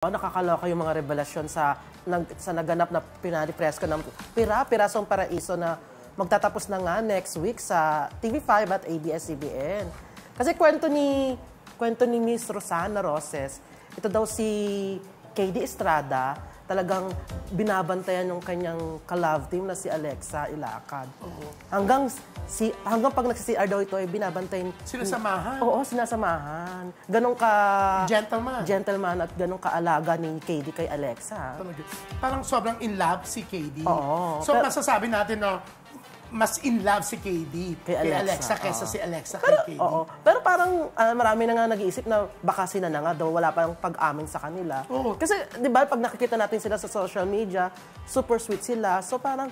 Nakakaloka yung mga revelasyon sa naganap na pinalipresko ng Pirasong Paraiso na magtatapos na nga next week sa TV5 at ABS-CBN. Kasi kwento ni Miss Rosana Roses, ito daw si KD Estrada, talagang binabantayan yung kanyang ka-love team na si Alexa Ilacad. Hanggang pag nagsi-CR daw ito ay binabantayan. Sinasamahan? Oo, sinasamahan. Ganun ka... Gentleman. Gentleman at ganun ka-alaga ni KD kay Alexa. Parang sobrang in love si KD. Oo. So masasabi natin na mas in love si KD kay Alexa kaysa si Alexa kay KD. Oo. Pero parang marami na nga nag-iisip na baka sila na nga daw wala pang pag-amin sa kanila. Oo. Kasi 'di ba pag nakikita natin sila sa social media, super sweet sila. So parang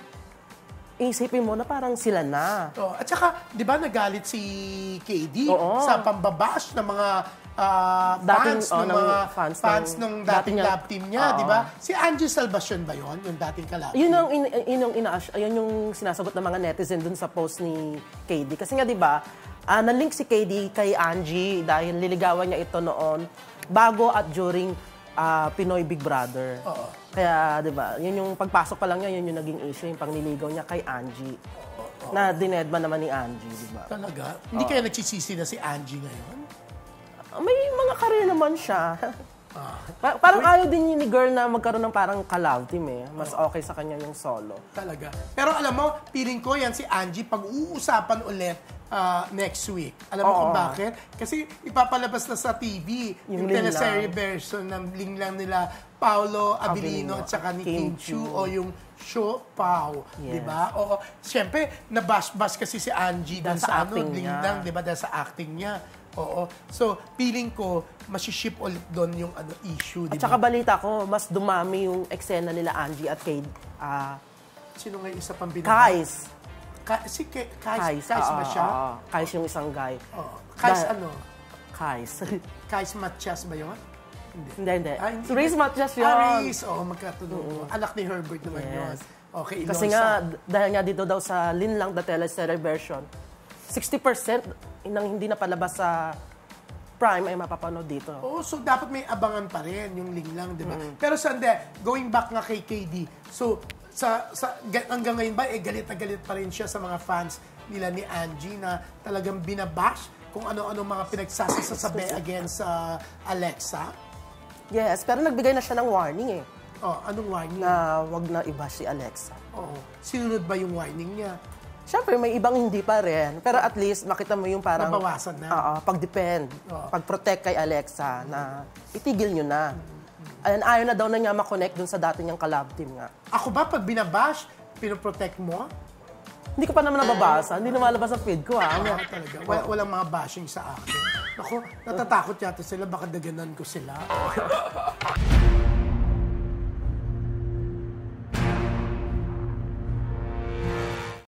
isipin mo na parang sila na. Oh, at saka 'di ba nagalit si KD sa pambabash ng mga fans ng dating love team niya, di ba? Si Angie Salvacion ba yun? Yung dating kalab team? Yun yung sinasagot ng mga netizen dun sa post ni KD. Kasi nga, di ba, na-link si KD kay Angie dahil liligawan niya ito noon bago at during Pinoy Big Brother. Kaya, di ba, yun yung pagpasok pa lang niya, yun yung naging issue, yung pangliligaw niya kay Angie. Na dinedma naman ni Angie, di ba? Talaga? Hindi kaya nagsisisi na si Angie ngayon? May mga career naman siya. Parang ayaw din ni girl na magkaroon ng parang ka-love team eh. Mas okay sa kanya yung solo. Talaga. Pero alam mo, feeling ko yan si Angie pag-uusapan ulit next week. Alam mo kung bakit? Kasi ipapalabas na sa TV yung teleserye version ng linglang nila Paolo Abilino at saka ni Kim Chiu o yung Show Pao, di ba? O siyempre nabash-bash kasi si Angie dun sa linglang, di ba? Dahil sa acting niya. Oo. So, feeling ko, masiship ulit doon yung issue, di ba? At saka balita ko, mas dumami yung eksena nila Angie at Kade. Sino nga yung isa pang binaba? Kais. Kais ba siya? Kais yung isang guy. Kais ano? Kais. Kais Matias ba yun? Hindi. Reyes Matias yun. Reyes. Oo, magkatunog. Anak ni Herbert naman yun. Okay, Ilosa. Kasi nga, dahil nga dito daw sa Linlang the teleserye version, 60% nang hindi na palabas sa Prime ay mapapanood dito. Oo, so dapat may abangan pa rin yung Linlang, di ba? Pero sande, going back nga kay KD, so hanggang ngayon ba, galit na galit pa rin siya sa mga fans nila ni Angie na talagang binabash kung ano-ano mga pinagsasasabi against Alexa? Yes, pero nagbigay na siya ng warning eh. Anong warning? Na wag na i-bash si Alexa. Sinunod ba yung warning niya? Siyempre, may ibang hindi pa rin. Pero at least, makita mo yung parang... Nabawasan na. Pag-depend. Pag-protect kay Alexa na itigil nyo na. Ayaw na daw na niya makonect dun sa dati niyang ka-love team nga. Ako ba, pag binabash, pinoprotect mo? Hindi ko pa naman nababasa. Hindi na malabas sa feed ko, Talaga. Walang mga bashing sa akin. Ako, natatakot yata sila. Baka daganan ko sila.